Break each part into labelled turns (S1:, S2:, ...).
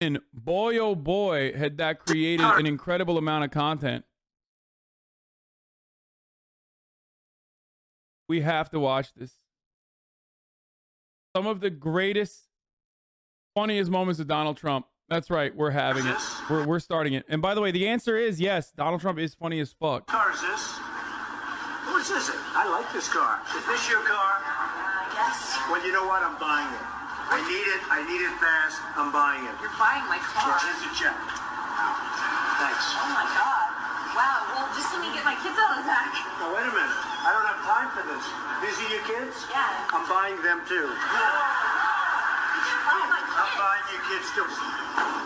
S1: And boy, oh boy, had that created an incredible amount of content. We have to watch this. Some of the greatest, funniest moments of Donald Trump. That's right, we're having it. We're starting it. And by the way, the answer is yes, Donald Trump is funny as fuck.
S2: Car is this? Whose is it? I like this car. Is this your car?
S3: Yes.
S2: Well, you know what? I'm buying it. I need it fast. I'm buying it.
S3: You're buying my car?
S2: Here's a check. Thanks.
S3: Oh my God. Wow, well, just let me get my kids out of the back.
S2: Now, wait a minute. I don't have time for this. These are your kids?
S3: Yeah.
S2: I'm buying them too.
S3: Oh my
S2: I'm buying your kids too.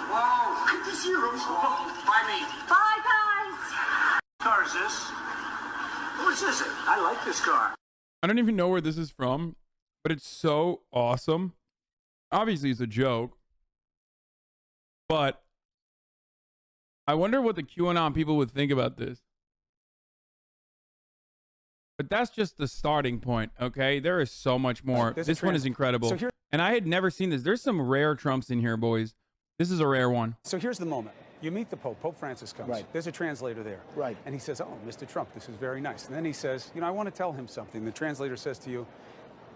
S2: Whoa, good to see you. Buy me.
S3: Bye, guys.
S2: What car is this? Whose is it? I like this car.
S1: I don't even know where this is from, but it's so awesome. Obviously, it's a joke, but I wonder what the QAnon people would think about this. But that's just the starting point, okay? There is so much more. This one is incredible. And I had never seen this. There's some rare Trumps in here, boys. This is a rare one.
S4: So here's the moment. You meet the Pope. Pope Francis comes.
S5: Right.
S4: There's a translator there.
S5: Right.
S4: And he says, oh, Mr. Trump, this is very nice. And then he says, you know, I want to tell him something. The translator says to you,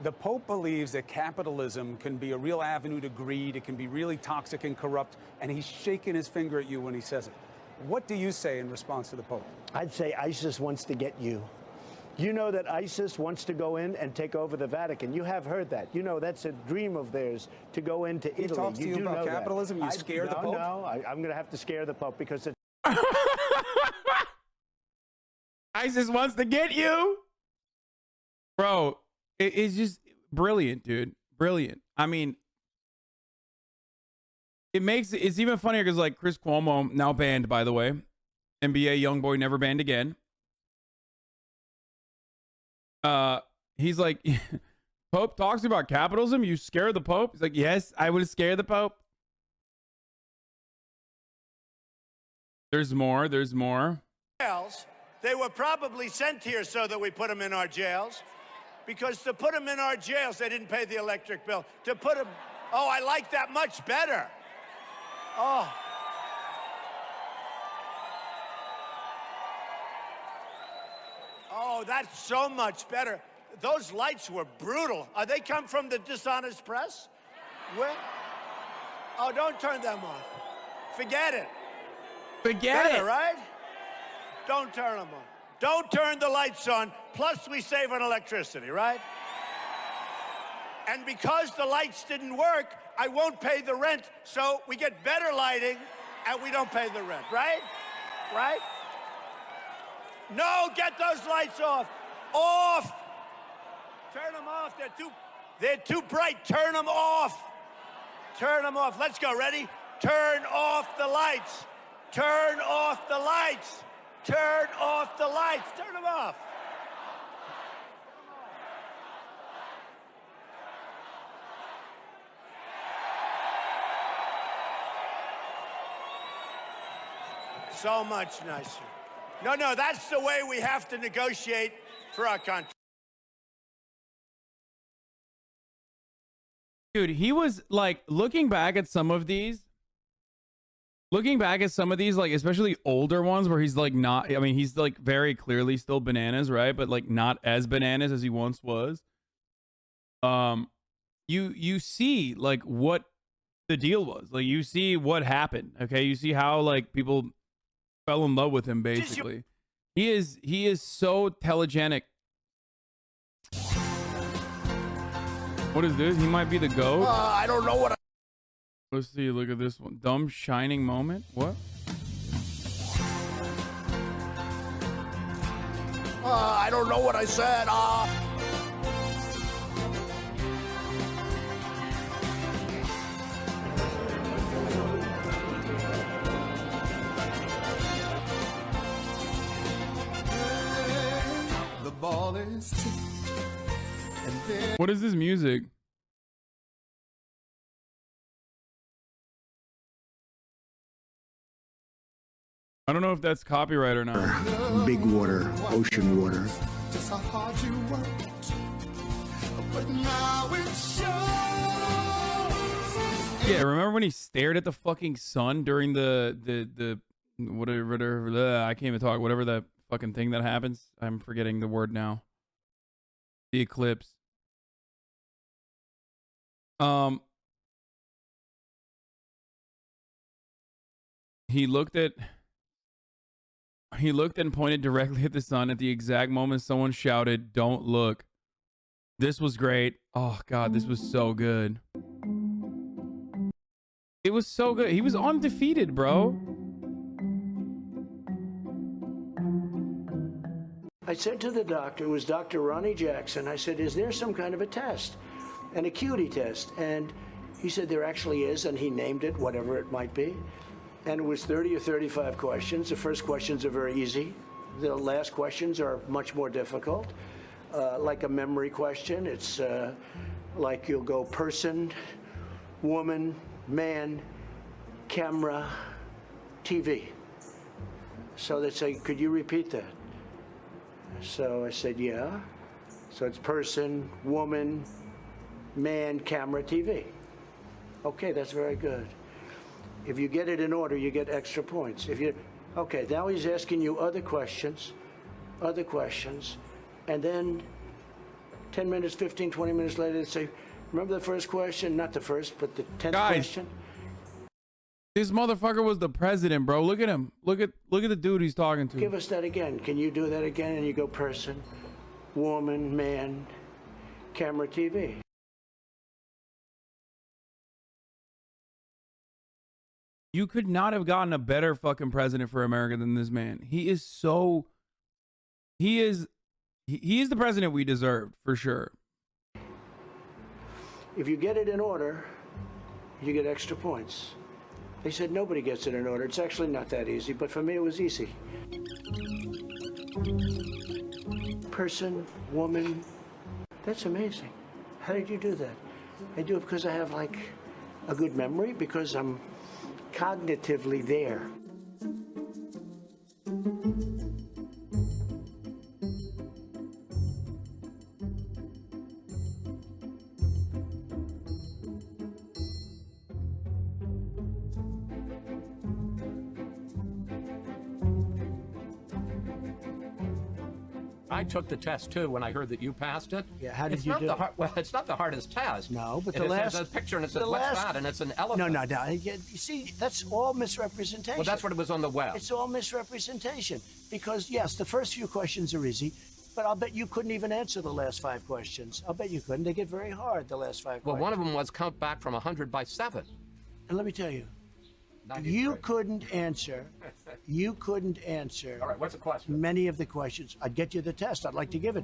S4: the Pope believes that capitalism can be a real avenue to greed. It can be really toxic and corrupt. And he's shaking his finger at you when he says it. What do you say in response to the Pope?
S5: I'd say ISIS wants to get you. You know that ISIS wants to go in and take over the Vatican. You have heard that. You know that's a dream of theirs to go into Italy.
S4: He talks to you about capitalism? You scare the Pope?
S5: No, I'm going to have to scare the Pope because it's...
S1: ISIS wants to get you? Bro, it's just brilliant, dude. Brilliant. I mean, it's even funnier because, like, Chris Cuomo, now banned, by the way. NBA YoungBoy never banned again. He's like, Pope talks about capitalism. You scare the Pope? He's like, yes, I would scare the Pope. There's more. There's more.
S2: They were probably sent here so that we put them in our jails. Because to put them in our jails, they didn't pay the electric bill. To put them, oh, I like that much better. Oh. Oh, that's so much better. Those lights were brutal. They come from the dishonest press? Where? Oh, don't turn them on. Forget it.
S1: Forget it.
S2: Right? Don't turn them on. Don't turn the lights on. Plus, we save on electricity, right? And because the lights didn't work, I won't pay the rent. So we get better lighting, and we don't pay the rent, right? Right? No, get those lights off. Off. Turn them off. They're too bright. Turn them off. Turn them off. Let's go. Ready? Turn off the lights. Turn off the lights. Turn off the lights. Turn them off. So much nicer. No, that's the way we have to negotiate for our country.
S1: Dude, he was like, looking back at some of these, like, especially older ones where he's like not, I mean, he's like very clearly still bananas, right? But like not as bananas as he once was. You see like what the deal was. Like you see what happened. Okay. You see how like people fell in love with him basically. He is so telegenic. What is this? He might be the GOAT.
S2: I don't know what.
S1: Let's see. Look at this one. Dumb shining moment. What?
S2: I don't know what I said.
S6: The ball is tipped, and then
S1: What is this music? I don't know if that's copyright or not.
S5: Big water, ocean water.
S6: just how hard you worked. But now it shows,
S1: Yeah, remember when he stared at the fucking sun during the whatever I can't even talk, whatever that fucking thing that happens. I'm forgetting the word now. The eclipse. He looked and pointed directly at the sun at the exact moment someone shouted, "Don't look." This was great. Oh god, this was so good. It was so good. He was undefeated, bro.
S5: I said to the doctor, it was Dr. Ronnie Jackson, I said, is there some kind of a test, an acuity test? And he said there actually is, and he named it, whatever it might be. And it was 30 or 35 questions. The first questions are very easy. The last questions are much more difficult. Like a memory question, it's like you'll go person, woman, man, camera, TV. So they say, could you repeat that? So I said, yeah. So it's person, woman, man, camera, TV. Okay, that's very good. If you get it in order, you get extra points. Okay, now he's asking you other questions, and then 10 minutes, 15, 20 minutes later, they say, remember the first question? Not the first, but the 10th question?
S1: This motherfucker was the president, bro. Look at him. Look at the dude he's talking to.
S5: Give us that again. Can you do that again? And you go person, woman, man, camera, TV.
S1: You could not have gotten a better fucking president for America than this man. He is the president we deserved, for sure.
S5: If you get it in order, you get extra points. They said nobody gets it in order. It's actually not that easy, but for me it was easy. Person, woman, that's amazing. How did you do that? I do it because I have like a good memory, because I'm cognitively there.
S7: I took the test too when I heard that you passed it.
S5: Yeah, how did
S7: it's
S5: you
S7: not
S5: do
S7: the
S5: it?
S7: Well, it's not the hardest test.
S5: No, but
S7: and
S5: the last...
S7: There's a picture and it says,
S5: the
S7: what's
S5: last-
S7: that? And it's an elephant.
S5: No. You see, that's all misrepresentation.
S7: Well, that's what it was on the web.
S5: It's all misrepresentation. Because, yes, the first few questions are easy, but I'll bet you couldn't even answer the last 5 questions. I'll bet you couldn't. They get very hard, the last 5
S7: Well,
S5: questions.
S7: one of them was count back from 100 by 7.
S5: And let me tell you,
S7: 93.
S5: you couldn't answer
S7: All right, what's the question?
S5: many of the questions. I'd get you the test. I'd like to give it.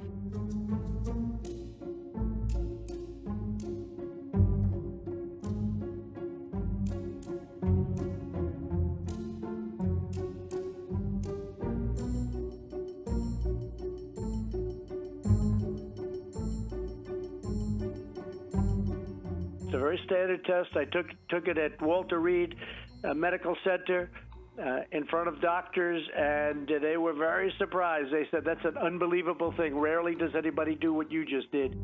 S5: It's a very standard test. I took it at Walter Reed Medical Center in front of doctors, and they were very surprised. They said, that's an unbelievable thing. Rarely does anybody do what you just did.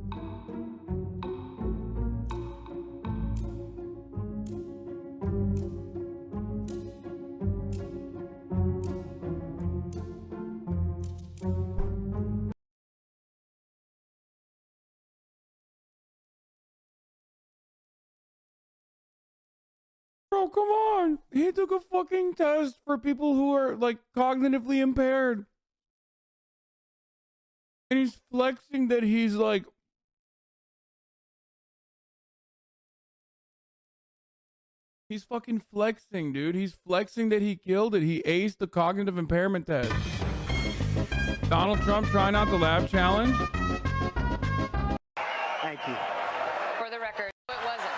S1: Bro, come on. He took a fucking test for people who are, like, cognitively impaired. And he's flexing that he's, like... He's fucking flexing, dude. He's flexing that he killed it. He aced the cognitive impairment test. Donald Trump try not to laugh challenge.
S5: Thank you.
S3: For the record, it wasn't.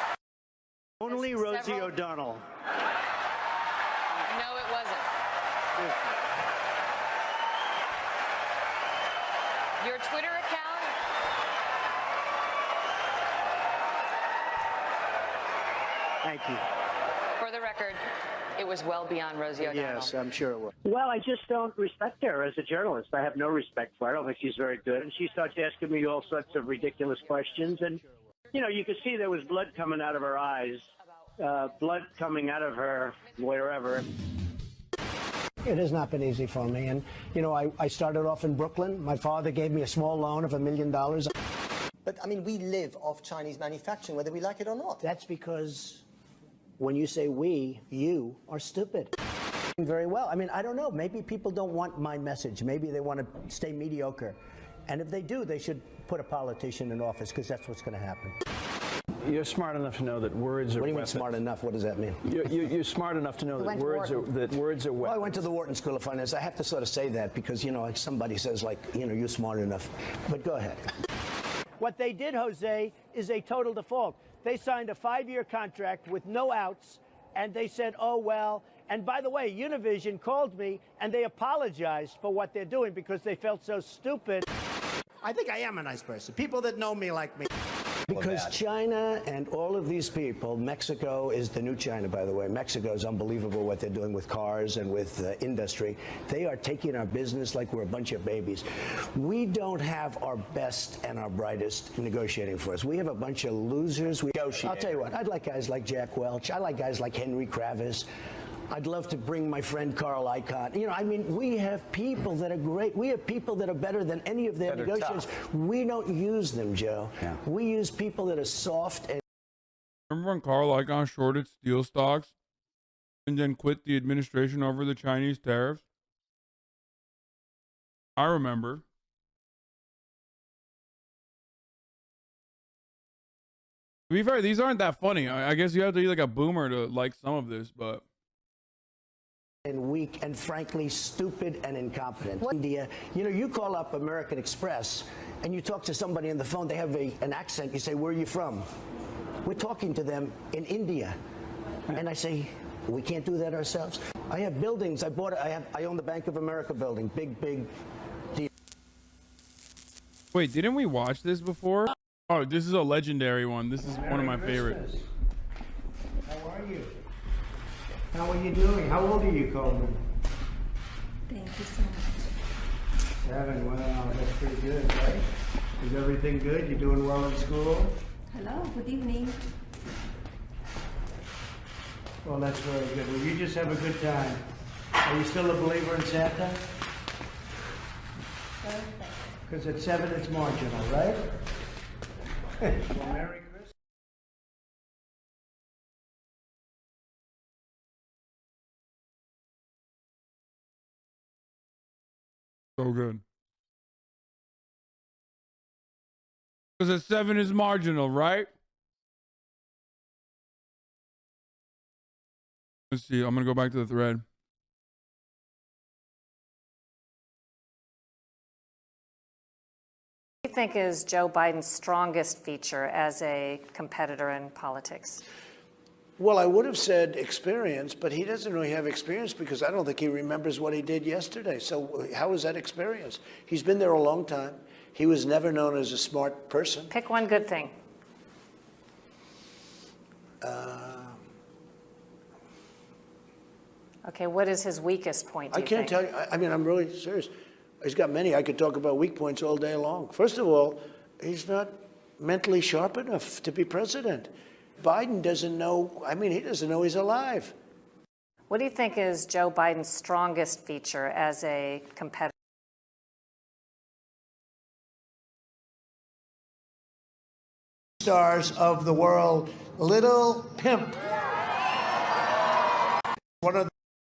S5: Only Rosie O'Donnell.
S3: No, it wasn't. Your Twitter account?
S5: Thank you.
S3: For the record, it was well beyond Rosie O'Donnell.
S5: Yes, I'm sure it was.
S8: Well, I just don't respect her as a journalist. I have no respect for her. I don't think she's very good. And she starts asking me all sorts of ridiculous questions. And, you know, you could see there was blood coming out of her eyes. blood coming out of her wherever.
S5: It has not been easy for me. And, you know, I started off in Brooklyn. My father gave me a small loan of $1 million.
S9: But, I mean, we live off Chinese manufacturing, whether we like it or not.
S5: That's because when you say we, you are stupid. Very well. I mean, I don't know. Maybe people don't want my message. Maybe they want to stay mediocre. And if they do, they should put a politician in office, because that's what's going to happen.
S10: You're smart enough to know that words are
S5: What do you
S10: weapons.
S5: mean smart enough? What does that mean?
S10: You're smart enough to know that words are weapons.
S5: Well, I went to the Wharton School of Finance. I have to sort of say that because, you know, like somebody says, like, you know, you're smart enough. But go ahead.
S8: What they did, Jose, is a total default. They signed a 5-year contract with no outs, and they said, oh, well. And by the way, Univision called me, and they apologized for what they're doing because they felt so stupid.
S5: I think I am a nice person. People that know me like me. Because China and all of these people, Mexico is the new China, by the way. Mexico is unbelievable what they're doing with cars and with industry. They are taking our business like we're a bunch of babies. We don't have our best and our brightest negotiating for us. We have a bunch of losers. I'll tell you what, I'd like guys like Jack Welch. I like guys like Henry Kravis. I'd love to bring my friend Carl Icahn. You know, I mean, we have people that are great. We have people that are better than any of their negotiators. We don't use them, Joe. Yeah. We use people that are soft and.
S1: Remember when Carl Icahn shorted steel stocks and then quit the administration over the Chinese tariffs? I remember. To be fair, these aren't that funny. I guess you have to be like a boomer to like some of this, but.
S5: And weak and frankly stupid and incompetent. India, you know, you call up American Express and you talk to somebody on the phone, they have an accent, you say, where are you from? We're talking to them in India. And I say, we can't do that ourselves. I have buildings, I own the Bank of America building, big deal.
S1: Wait, didn't we watch this before? Oh, this is a legendary one. This is one of my favorites.
S5: How are you? How are you doing? How old are you, Coleman?
S3: Thank you so much.
S5: 7. Wow, that's pretty good, right? Is everything good? You doing well in school?
S3: Hello, good evening.
S5: Well, that's very good. Well, you just have a good time. Are you still a believer in Santa?
S3: Perfect.
S5: Because at 7, it's marginal, right? Well, Merry Christmas.
S1: So good. Because a 7 is marginal, right? Let's see. I'm going to go back to the thread.
S11: What do you think is Joe Biden's strongest feature as a competitor in politics?
S5: Well, I would have said experience, but he doesn't really have experience because I don't think he remembers what he did yesterday. So how is that experience? He's been there a long time. He was never known as a smart person.
S11: Pick one good thing. Okay, what is his weakest point, do you think?
S5: Tell you. I mean, I'm really serious. He's got many. I could talk about weak points all day long. First of all, he's not mentally sharp enough to be president. Biden doesn't know, I mean, he doesn't know he's alive.
S11: What do you think is Joe Biden's strongest feature as a competitor?
S5: Stars of the world, Little Pimp.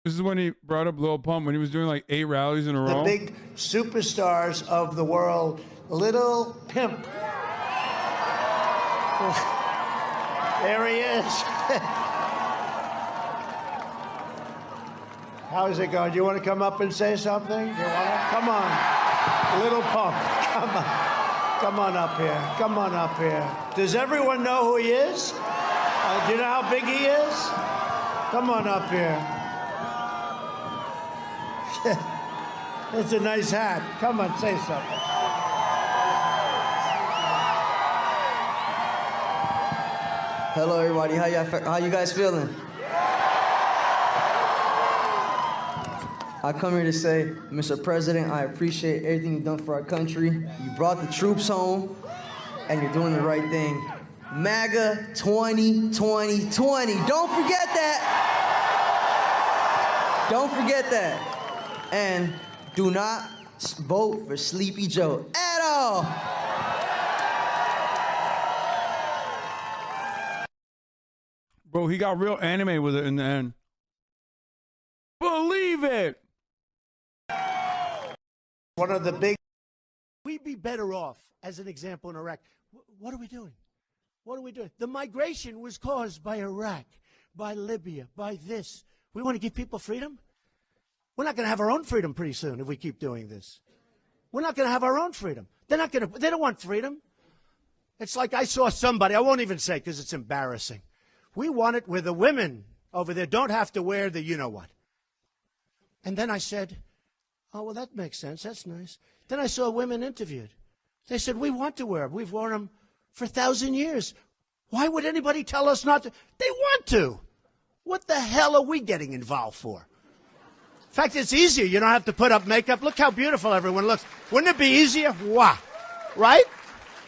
S1: This is when he brought up Lil Pump when he was doing like 8 rallies in a row.
S5: The big superstars of the world, Little Pimp. There he is. How's it going? Do you want to come up and say something? You want to? Come on. Little Pump. Come on. Come on up here. Come on up here. Does everyone know who he is? Do you know how big he is? Come on up here. It's a nice hat. Come on, say something.
S12: Hello, everybody. How you guys feeling? I come here to say, Mr. President, I appreciate everything you've done for our country. You brought the troops home, and you're doing the right thing. MAGA 2020. Don't forget that. Don't forget that. And do not vote for Sleepy Joe at all.
S1: Bro, he got real anime with it in the end. Believe it.
S8: One of the big. We'd be better off, as an example, in Iraq. What are we doing? What are we doing? The migration was caused by Iraq, by Libya, by this. We want to give people freedom? We're not going to have our own freedom pretty soon if we keep doing this. We're not going to have our own freedom. They don't want freedom. It's like I saw somebody, I won't even say because it's embarrassing. We want it where the women over there don't have to wear the you-know-what. And then I said, oh, well, that makes sense. That's nice. Then I saw women interviewed. They said, we want to wear them. We've worn them for 1,000 years. Why would anybody tell us not to? They want to. What the hell are we getting involved for? In fact, it's easier. You don't have to put up makeup. Look how beautiful everyone looks. Wouldn't it be easier? Wah. Right?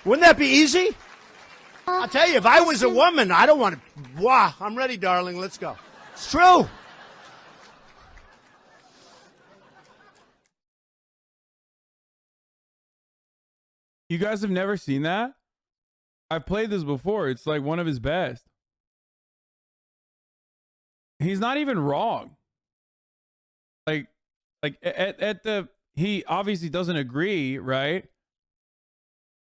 S8: Wouldn't that be easy? I'll tell you, if I was a woman, I don't want to. Wah. I'm ready, darling. Let's go. It's true.
S1: You guys have never seen that? I've played this before. It's like one of his best. He's not even wrong. Like at the, he obviously doesn't agree, right?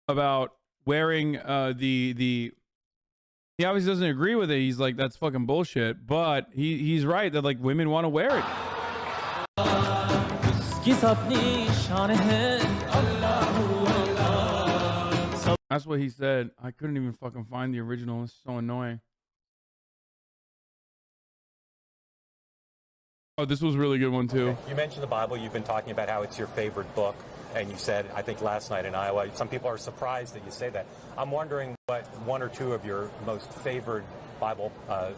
S1: About wearing he obviously doesn't agree with it. He's like, that's fucking bullshit. But he's right that like women want to wear it. That's what he said. I couldn't even fucking find the original. It's so annoying. Oh, this was a really good one too.
S13: Okay. You mentioned the Bible. You've been talking about how it's your favorite book. And you said, I think last night in Iowa, some people are surprised that you say that. I'm wondering what one or two of your most favorite Bible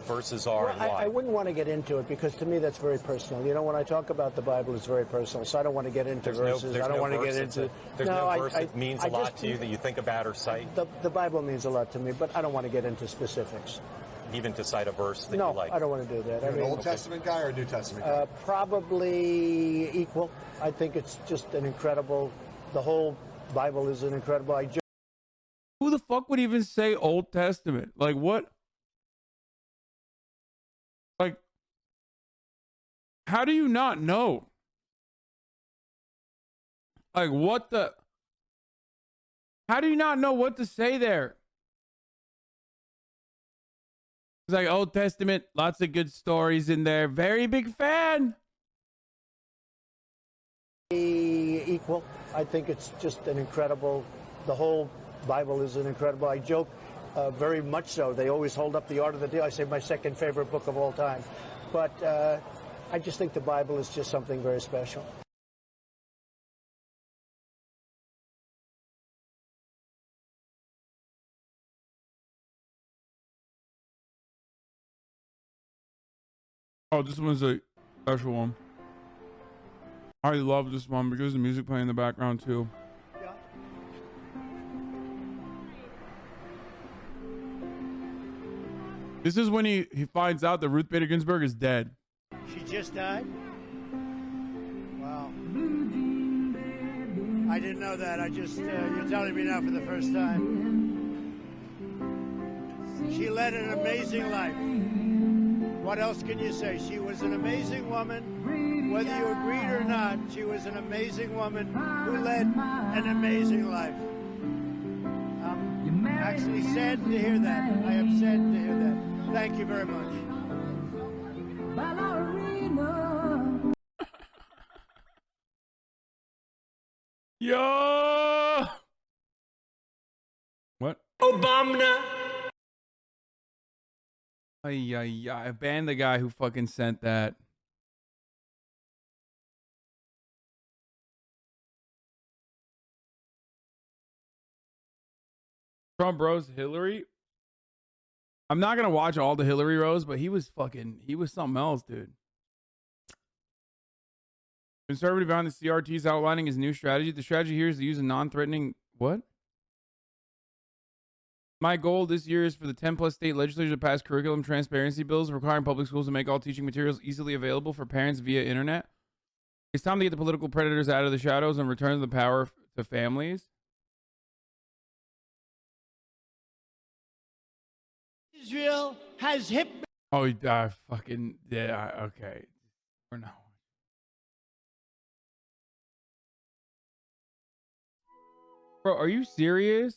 S13: verses are,
S5: well,
S13: and why.
S5: I wouldn't want to get into it because to me that's very personal. You know, when I talk about the Bible, it's very personal. So I don't want to get into verses. I don't want to get into.
S13: There's no verse that means a lot to you that you think about or cite.
S5: The Bible means a lot to me, but I don't want to get into specifics.
S13: Even to cite a verse that
S5: no,
S13: you like.
S5: I don't want to do that.
S6: You're an Old Testament guy or a New Testament guy?
S5: Probably equal. I think it's just an incredible. The whole Bible is an incredible.
S1: Who the fuck would even say Old Testament? Like what? Like, how do you not know? Like what the? How do you not know what to say there? It's like Old Testament, lots of good stories in there. Very big fan.
S5: Equal. I think it's just an incredible. The whole Bible is an incredible. I joke very much so. They always hold up the Art of the Deal. I say my second favorite book of all time. But I just think the Bible is just something very special.
S1: Oh, this one's a special one. I love this one because the music playing in the background too.
S8: Yeah.
S1: This is when he finds out that Ruth Bader Ginsburg is dead.
S8: She just died? Wow. I didn't know that. I just, you're telling me now for the first time. She led an amazing life. What else can you say? She was an amazing woman. Whether you agreed or not, she was an amazing woman who led an amazing life. I'm actually saddened to hear that. I am saddened to hear that. Thank you very much.
S1: Yo! What?
S14: Obama.
S1: I banned the guy who fucking sent that. Trump rose Hillary. I'm not gonna watch all the Hillary rows, but he was something else, dude. Conservative behind the CRT is outlining his new strategy. The strategy here is to use a non-threatening what? My goal this year is for the 10+ state legislature to pass curriculum transparency bills requiring public schools to make all teaching materials easily available for parents via internet. It's time to get the political predators out of the shadows and return the power to families.
S8: Israel has hip.
S1: Oh, fucking yeah. Okay, or no. Bro, are you serious?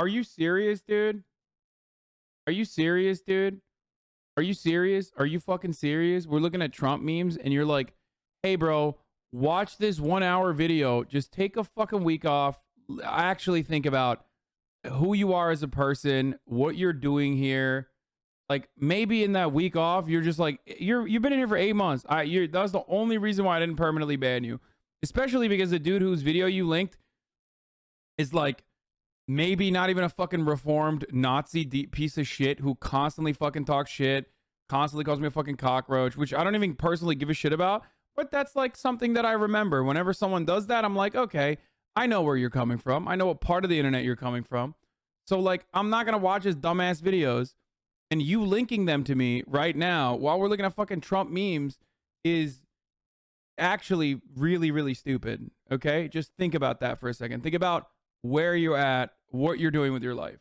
S1: Are you serious, dude? Are you serious, dude? Are you serious? Are you fucking serious? We're looking at Trump memes and you're like, hey, bro, watch this 1 hour video. Just take a fucking week off. Actually think about who you are as a person, what you're doing here. Like maybe in that week off, you're just like, you've been in here for 8 months. That's the only reason why I didn't permanently ban you. Especially because the dude whose video you linked is like, maybe not even a fucking reformed Nazi piece of shit who constantly fucking talks shit, constantly calls me a fucking cockroach, which I don't even personally give a shit about. But that's like something that I remember. Whenever someone does that, I'm like, okay, I know where you're coming from. I know what part of the internet you're coming from. So like, I'm not going to watch his dumbass videos. And you linking them to me right now while we're looking at fucking Trump memes is actually really, really stupid. Okay? Just think about that for a second. Think about where you're at, what you're doing with your life.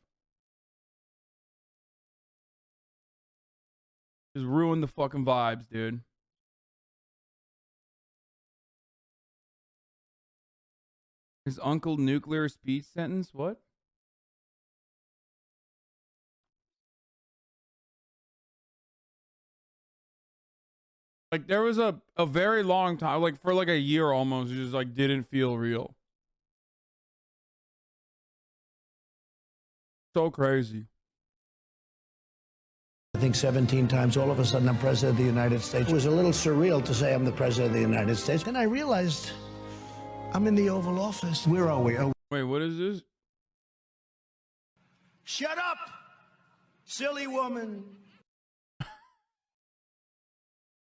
S1: Just ruin the fucking vibes, dude. His uncle nuclear speech sentence? What? Like there was a very long time, like for like a year almost, it just like didn't feel real. So crazy.
S5: I think 17 times, all of a sudden I'm president of the United States. It was a little surreal to say I'm the president of the United States. Then I realized I'm in the Oval Office. Where are we? Oh.
S1: Wait, what is this?
S8: Shut up, silly woman.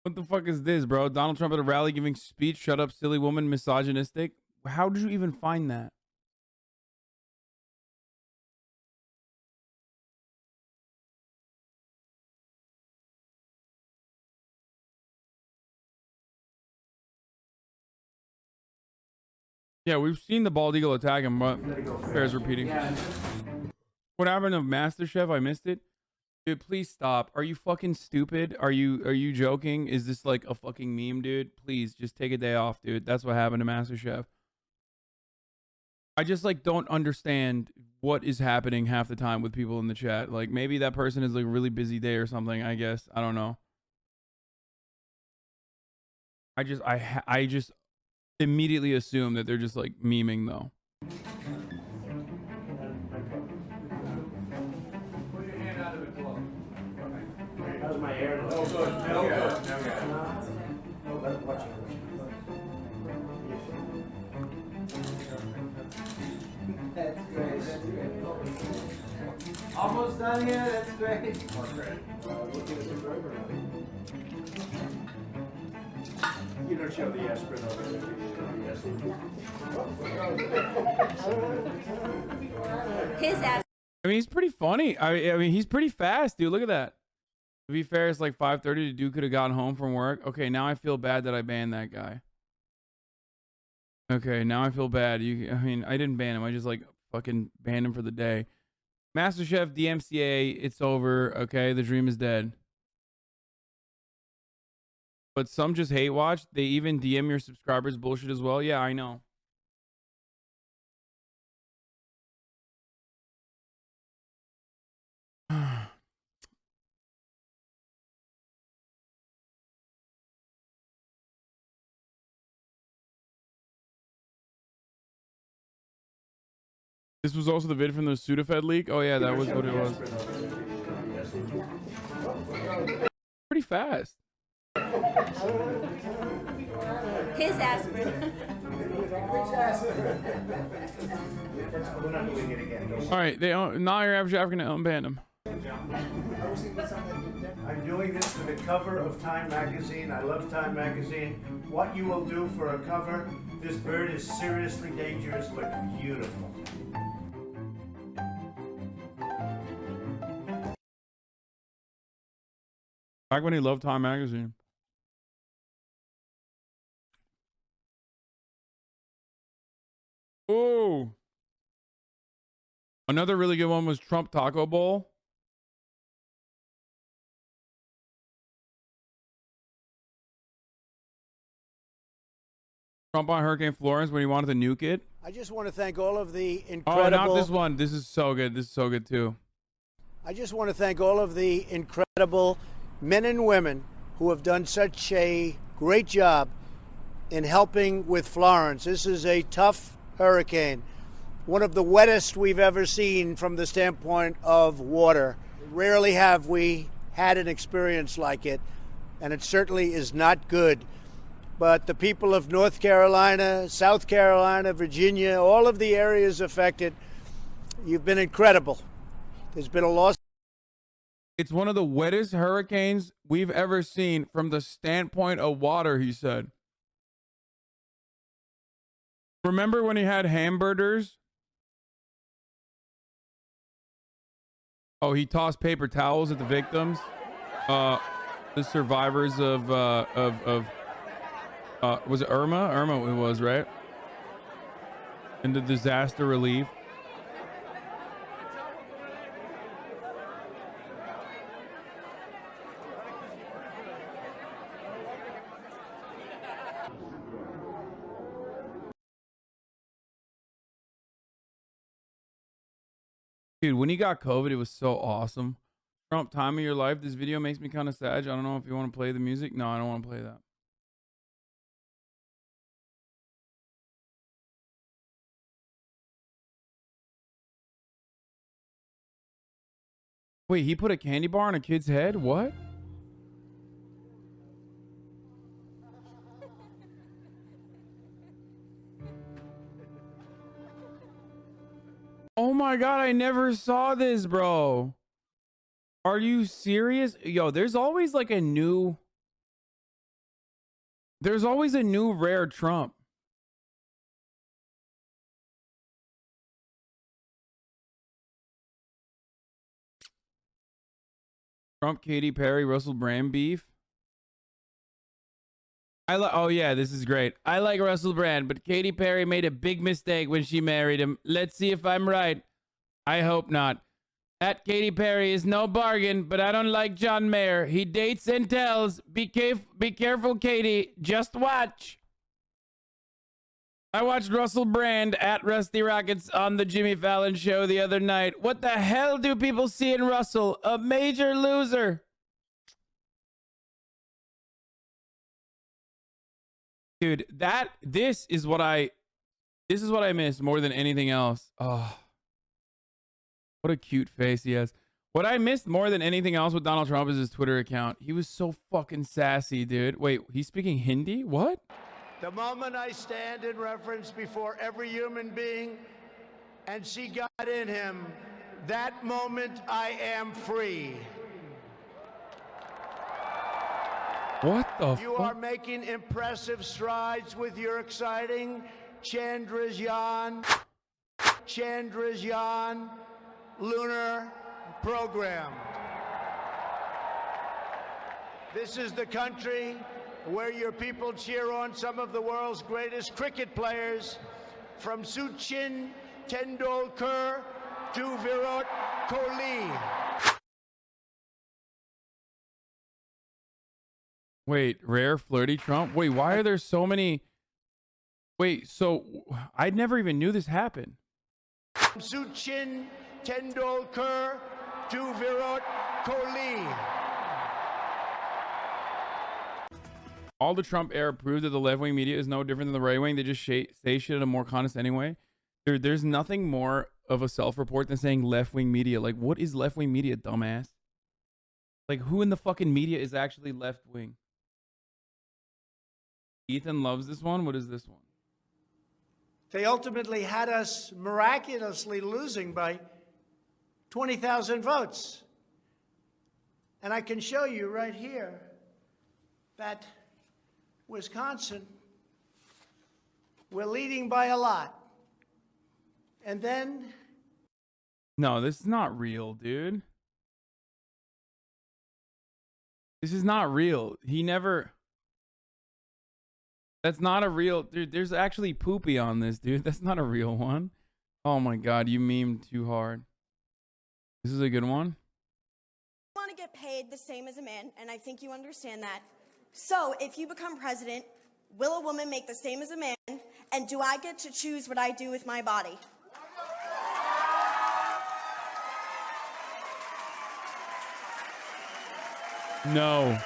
S1: What the fuck is this, bro? Donald Trump at a rally giving speech, shut up, silly woman, misogynistic. How did you even find that? Yeah, we've seen the bald eagle attack him, but bears repeating. What happened to MasterChef? I missed it. Dude, please stop. Are you fucking stupid? Are you joking? Is this like a fucking meme, dude? Please just take a day off, dude. That's what happened to MasterChef. I just like don't understand what is happening half the time with people in the chat. Like maybe that person is like a really busy day or something, I guess. I don't know. I just immediately assume that they're just like memeing though.
S5: How's my hair? No good. No good. No good. Watch it. That's great. That's great. Almost done here. That's great. Look at this burger. You don't show the aspirin over there.
S3: His ass.
S1: I mean, he's pretty funny. I mean, he's pretty fast, dude. Look at that. To be fair, it's like 5:30. The dude could have gotten home from work. Okay, now I feel bad that I banned that guy. Okay, now I feel bad. I mean, I didn't ban him. I just like fucking banned him for the day. MasterChef, DMCA, it's over. Okay, the dream is dead. But some just hate watch. They even DM your subscribers bullshit as well. Yeah, I know. This was also the vid from the Sudafed leak. Oh yeah, that was what it was. Pretty fast.
S3: His ass.
S1: All right, they now your average African unban him.
S5: I'm doing this for the cover of Time magazine. I love Time magazine. What you will do for a cover, this bird is seriously dangerous but beautiful.
S1: Back when he loved Time magazine. Oh. Another really good one was Trump Taco Bowl. Trump on Hurricane Florence when he wanted to nuke it.
S8: I just want to thank all of the incredible...
S1: Oh, not this one. This is so good. This is so good, too.
S8: I just want to thank all of the incredible men and women who have done such a great job in helping with Florence. This is a tough hurricane, one of the wettest we've ever seen from the standpoint of water. Rarely have we had an experience like it, and it certainly is not good. But the people of North Carolina, South Carolina, Virginia, all of the areas affected, you've been incredible. There's been a loss.
S1: It's one of the wettest hurricanes we've ever seen from the standpoint of water, he said. Remember when he had hamburgers? Oh, he tossed paper towels at the victims, the survivors of was it Irma? Irma it was, right? And the disaster relief. Dude, when he got COVID, it was so awesome. Trump, time of your life. This video makes me kind of sad. I don't know if you want to play the music. No, I don't want to play that. Wait, he put a candy bar on a kid's head? What? Oh my God, I never saw this, bro. Are you serious? Yo, there's always like a new... There's always a new rare Trump. Trump, Katy Perry, Russell Brand beef. Oh yeah, this is great. I like Russell Brand, but Katy Perry made a big mistake when she married him. Let's see if I'm right. I hope not. That Katy Perry is no bargain, but I don't like John Mayer. He dates and tells. Be careful, Katy. Just watch. I watched Russell Brand at Rusty Rockets on the Jimmy Fallon show the other night. What the hell do people see in Russell? A major loser. Dude, this is what I miss more than anything else. Oh, what a cute face he has. What I missed more than anything else with Donald Trump is his Twitter account. He was so fucking sassy, dude. Wait, he's speaking Hindi? What?
S8: The moment I stand in reference before every human being and see God in him, that moment I am free.
S1: What the fuck?
S8: You are making impressive strides with your exciting Chandrayaan lunar program. This is the country where your people cheer on some of the world's greatest cricket players, from Sachin Tendulkar to Virat Kohli.
S1: Wait, rare flirty Trump? Wait, why are there so many? Wait, so I never even knew this happened.
S8: From Sachin Tendulkar to Virat Kohli.
S1: All the Trump era proved that the left-wing media is no different than the right-wing. They just say shit in a more condescending way. There's nothing more of a self-report than saying left-wing media. Like, what is left-wing media, dumbass? Like, who in the fucking media is actually left-wing? Ethan loves this one. What is this one?
S8: They ultimately had us miraculously losing by 20,000 votes. And I can show you right here that Wisconsin, we're leading by a lot. And then...
S1: No, this is not real, dude. This is not real. He never. That's not a real. Dude, there's actually poopy on this, dude. That's not a real one. Oh my God, you memed too hard. This is a good one.
S14: I want to get paid the same as a man, and I think you understand that. So, if you become president, will a woman make the same as a man, and do I get to choose what I do with my body?
S1: No.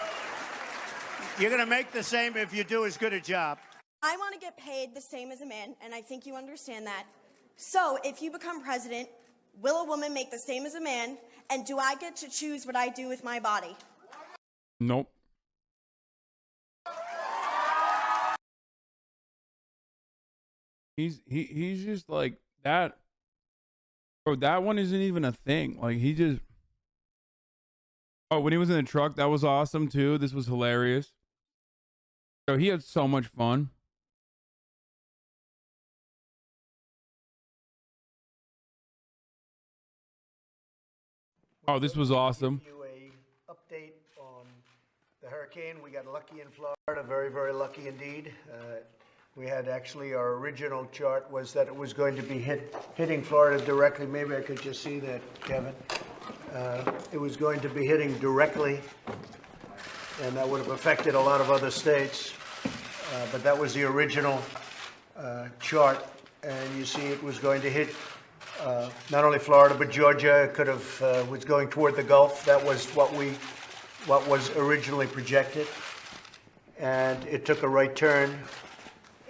S2: You're going to make the same if you do as good a job.
S14: I want to get paid the same as a man, and I think you understand that. So, if you become president, will a woman make the same as a man, and do I get to choose what I do with my body?
S1: Nope. He's just like that. Bro, that one isn't even a thing. Like he just. Oh, when he was in the truck, that was awesome too. This was hilarious. So he had so much fun. Oh, this was awesome.
S5: Give you a update on the hurricane. We got lucky in Florida, very, very lucky indeed. We had actually, our original chart was that it was going to be hitting Florida directly. Maybe I could just see that, Kevin. It was going to be hitting directly, and that would have affected a lot of other states. But that was the original chart, and you see it was going to hit not only Florida but Georgia. Could have was going toward the Gulf. That was what was originally projected, and it took a right turn.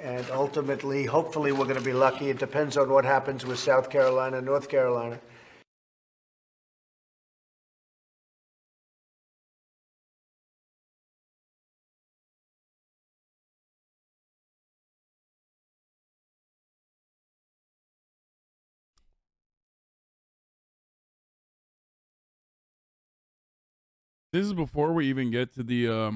S5: And ultimately, hopefully, we're going to be lucky. It depends on what happens with South Carolina and North Carolina.
S1: This is before we even get to the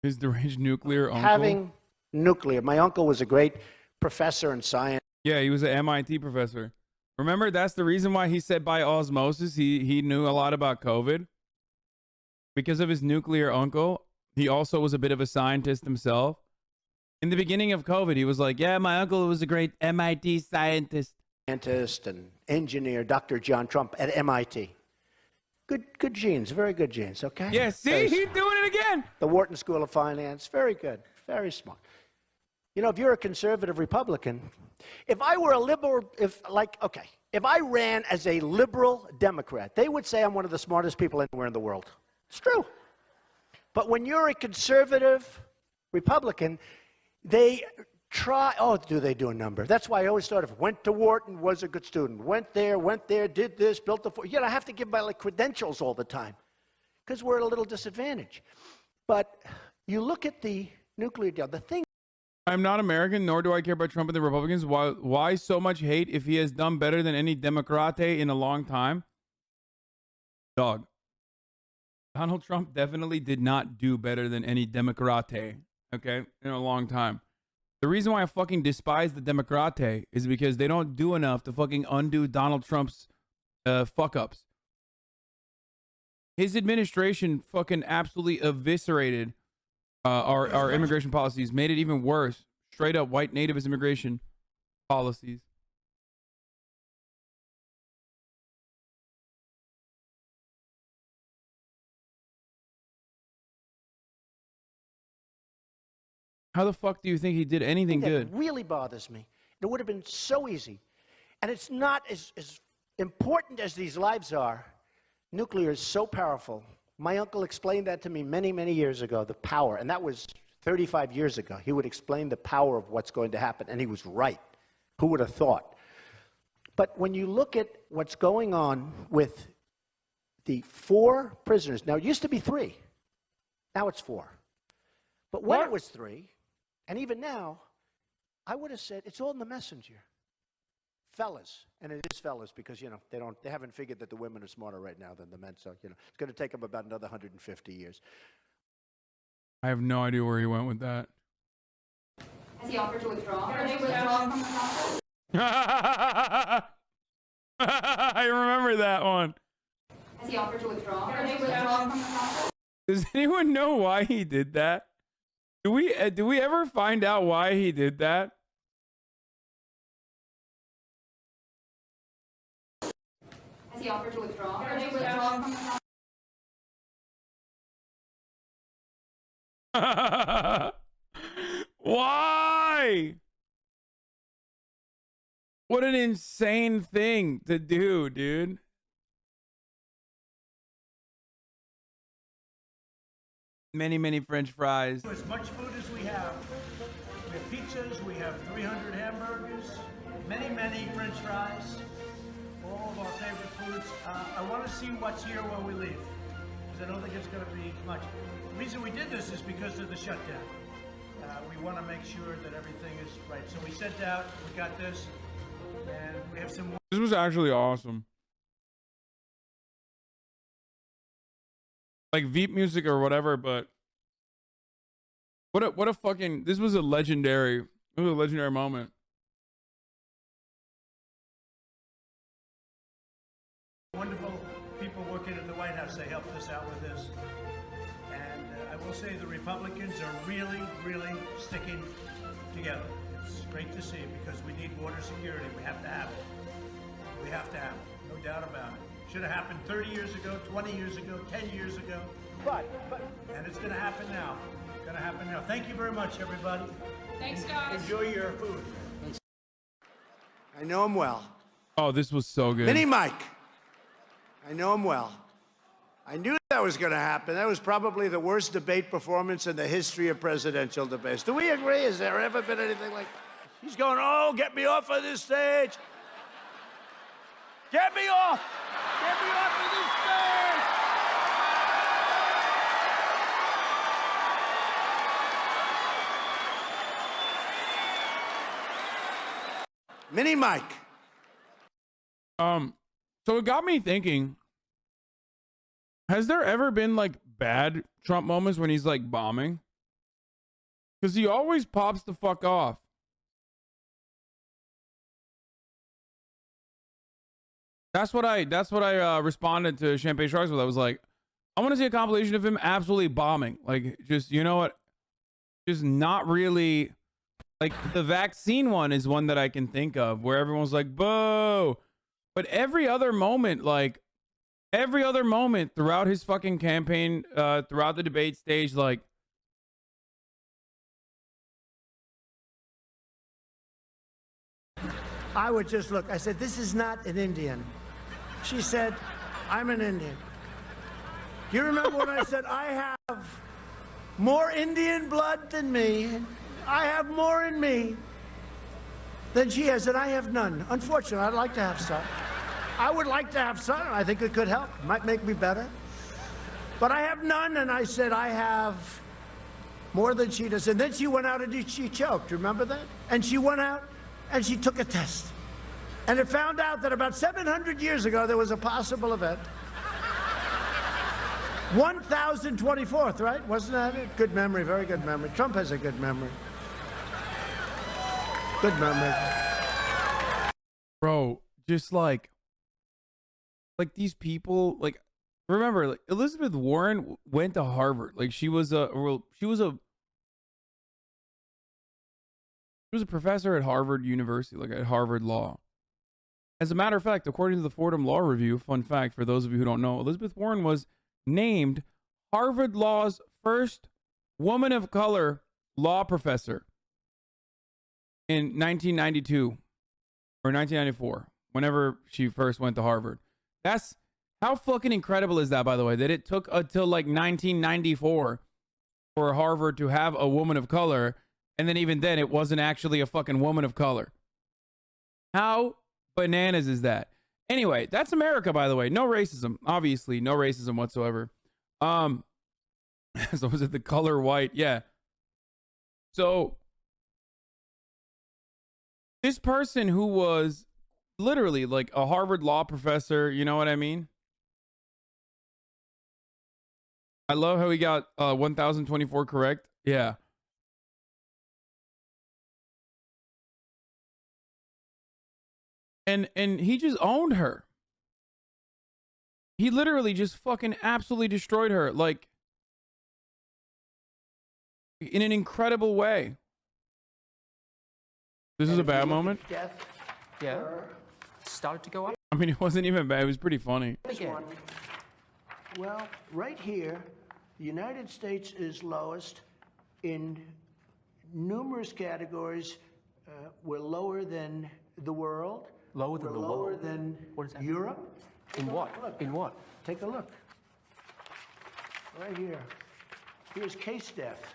S1: his deranged nuclear uncle.
S5: Having nuclear. My uncle was a great professor in science.
S1: Yeah, he was an MIT professor. Remember, that's the reason why he said by osmosis he knew a lot about COVID. Because of his nuclear uncle. He also was a bit of a scientist himself. In the beginning of COVID, he was like, yeah, my uncle was a great MIT scientist.
S5: Scientist and engineer, Dr. John Trump at MIT. Good genes, very good genes, okay?
S1: Yeah, see, he's doing it again.
S5: The Wharton School of Finance, very good, very smart. You know, if you're a conservative Republican, if I were a liberal, if I ran as a liberal Democrat, they would say I'm one of the smartest people anywhere in the world. It's true. But when you're a conservative Republican, they try, do they do a number? That's why I always started, went to Wharton, was a good student, went there, did this, built the, I have to give my credentials all the time because we're at a little disadvantage. But you look at the nuclear deal, the thing.
S1: I'm not American, nor do I care about Trump and the Republicans. Why so much hate if he has done better than any Democrate in a long time? Dog. Donald Trump definitely did not do better than any Democrate, okay, in a long time. The reason why I fucking despise the Democrate is because they don't do enough to fucking undo Donald Trump's fuck-ups. His administration fucking absolutely eviscerated our immigration policies, made it even worse. Straight up white nativist immigration policies. How the fuck do you think he did anything good?
S5: That really bothers me. It would have been so easy. And it's not as important as these lives are. Nuclear is so powerful. My uncle explained that to me many, many years ago, the power. And that was 35 years ago. He would explain the power of what's going to happen. And he was right. Who would have thought? But when you look at what's going on with the 4 prisoners, now it used to be 3. Now it's 4. But when it was 3, and even now, I would have said it's all in the messenger. Fellas, and it is fellas because, they haven't figured that the women are smarter right now than the men, so, it's going to take them about another 150 years.
S1: I have no idea where he went with that.
S3: Has he offered to withdraw? Can they withdraw from the process?
S1: I remember that one.
S3: Has he offered to withdraw? Can they withdraw from the process?
S1: Does anyone know why he did that? Do we ever find out why he did that?
S3: Has he offered to withdraw? Or to withdraw from the
S1: Why? What an insane thing to do, dude. Many French fries.
S15: As much food as we have. We have pizzas, we have 300 hamburgers, many French fries, all of our favorite foods. I want to see what's here when we leave, because I don't think it's going to be much. The reason we did this is because of the shutdown. We want to make sure that everything is right. So we sent out, we got this, and we have some more.
S1: This was actually awesome. Like Veep music or whatever, but what a fucking, this was a legendary moment.
S15: Wonderful people working in the White House. They helped us out with this. And I will say the Republicans are really sticking together. It's great to see because we need border security. We have to have it. We have to have it. No doubt about it. Should have happened 30 years ago, 20 years ago, 10 years ago. And it's going to happen now. It's going to happen now. Thank you very much, everybody.
S3: Thanks, guys.
S15: Enjoy your food. I know him well.
S1: Oh, this was so good.
S15: Mini Mike. I know him well. I knew that was going to happen. That was probably the worst debate performance in the history of presidential debates. Do we agree? Has there ever been anything like that? He's going, oh, get me off of this stage. Get me off. Get me off of this stage. Mini Mike.
S1: So it got me thinking, has there ever been like bad Trump moments when he's like bombing? Because he always pops the fuck off. That's what I responded to Champagne Sharks with. I was like, I want to see a compilation of him absolutely bombing. Like, just, you know what? Just not really. Like, the vaccine one is one that I can think of where everyone's like, boo. But every other moment throughout his fucking campaign, throughout the debate stage, like,
S15: I would just look. I said, this is not an Indian. She said, I'm an Indian. Do you remember when I said, I have more Indian blood than me? I have more in me than she has, and I have none. Unfortunately, I'd like to have some. I would like to have some. I think it could help. Might make me better. But I have none, and I said, I have more than she does. And then she went out and she choked. Remember that? And she went out and she took a test. And it found out that about 700 years ago, there was a possible event. 1024th, right? Wasn't that it? Good memory, very good memory. Trump has a good memory. Good memory.
S1: bro, just like these people, like, remember, like, Elizabeth Warren went to Harvard. Like, she was a professor at Harvard University, like at Harvard Law. As a matter of fact, according to the Fordham Law Review, fun fact for those of you who don't know, Elizabeth Warren was named Harvard Law's first woman of color law professor in 1992 or 1994, whenever she first went to Harvard. That's how fucking incredible is that, by the way, that it took until like 1994 for Harvard to have a woman of color, and then even then it wasn't actually a fucking woman of color. How bananas is that? Anyway, that's America, by the way. No racism. Obviously, no racism whatsoever. So was it the color white? Yeah. So this person who was literally like a Harvard law professor, you know what I mean? I love how he got 1024 correct. Yeah. And he just owned her. He literally just fucking absolutely destroyed her. Like, in an incredible way. This is a bad moment.
S5: Death.
S7: Yeah. Started to go up.
S1: I mean, it wasn't even bad. It was pretty funny.
S5: Well, right here, the United States is lowest in numerous categories. We're lower than the world.
S7: Lower than the world?
S5: Lower than
S7: What is that?
S5: Europe.
S7: In what?
S5: Look.
S7: In what?
S5: Take a look. Right here. Here's case death.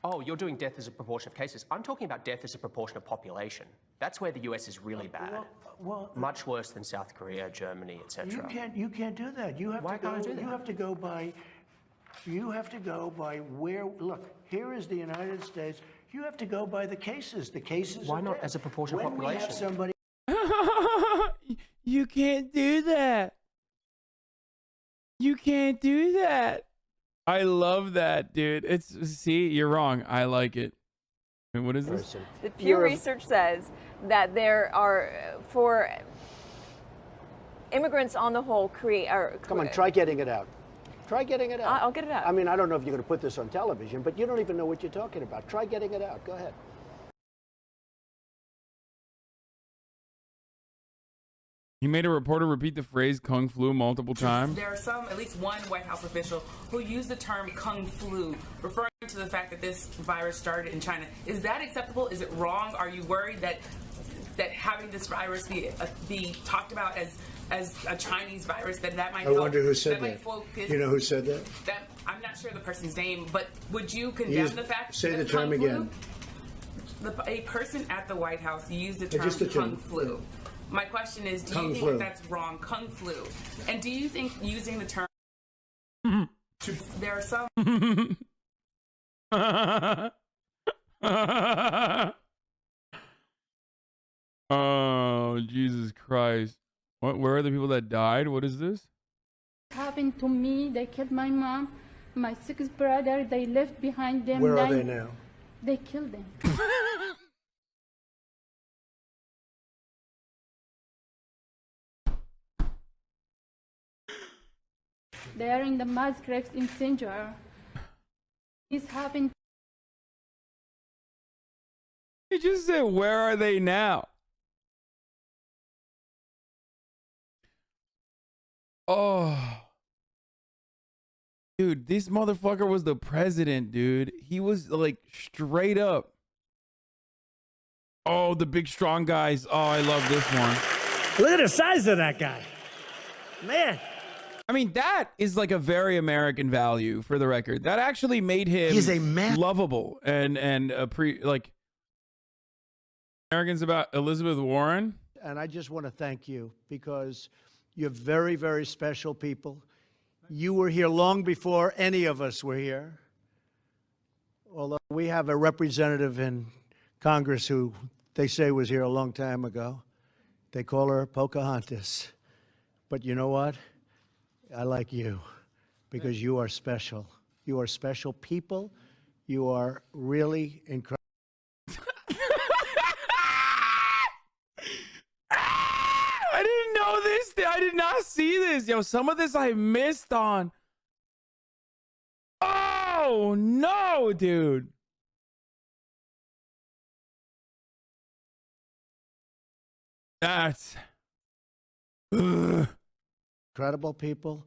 S7: Oh, you're doing death as a proportion of cases. I'm talking about death as a proportion of population. That's where the US is really bad. Much worse than South Korea, Germany, etc.
S5: You can't do that. You have
S7: Why
S5: to go.
S7: can't I do that?
S5: You have to go by. You have to go by where. Look, here is the United States. You have to go by the cases. The cases.
S7: Why
S5: are
S7: not
S5: dead.
S7: as a proportion of
S5: When we have
S7: population?
S5: somebody.
S1: You can't do that. You can't do that. I love that, dude. See, you're wrong. I like it. And what is this?
S16: The Pew Research says that there are, for immigrants on the whole,
S5: Come on, try getting it out. Try getting it out.
S16: I'll get it out.
S5: I mean, I don't know if you're going to put this on television, but you don't even know what you're talking about. Try getting it out. Go ahead.
S1: He made a reporter repeat the phrase "kung flu" multiple times.
S17: There are some, at least one White House official, who used the term "kung flu," referring to the fact that this virus started in China. Is that acceptable? Is it wrong? Are you worried that having this virus be talked about as a Chinese virus, that might?
S5: I wonder who said that.
S17: Might focus,
S5: You know who said that?
S17: I'm not sure the person's name, but would you condemn the fact?
S5: Say the
S17: that
S5: term
S17: kung flu,
S5: again.
S17: A person at the White House used the term
S5: Just the
S17: "kung
S5: term.
S17: flu." My question is, do you think that's wrong? Kung flu. And do you think using the term... There are some...
S1: Oh, Jesus Christ. Where are the people that died? What is this?
S18: Happened to me. They killed my mom, my six brother. They left behind them.
S5: Where are they now?
S18: They killed them. They are in the mass graves in Sinjar. This happened.
S1: He just said, where are they now? Oh. Dude, this motherfucker was the president, dude. He was like straight up. Oh, the big strong guys. Oh, I love this one.
S15: Look at the size of that guy. Man.
S1: I mean, that is like a very American value, for the record. That actually made him
S15: He's a man.
S1: lovable and like Americans about Elizabeth Warren.
S5: And I just want to thank you because you're very, very special people. You were here long before any of us were here. Although we have a representative in Congress who they say was here a long time ago. They call her Pocahontas. But you know what? I like you because you are special. You are special people. You are really incredible.
S1: I didn't know this. I did not see this. Yo, some of this I missed on. Oh, no, dude. That's... Ugh.
S5: Incredible people,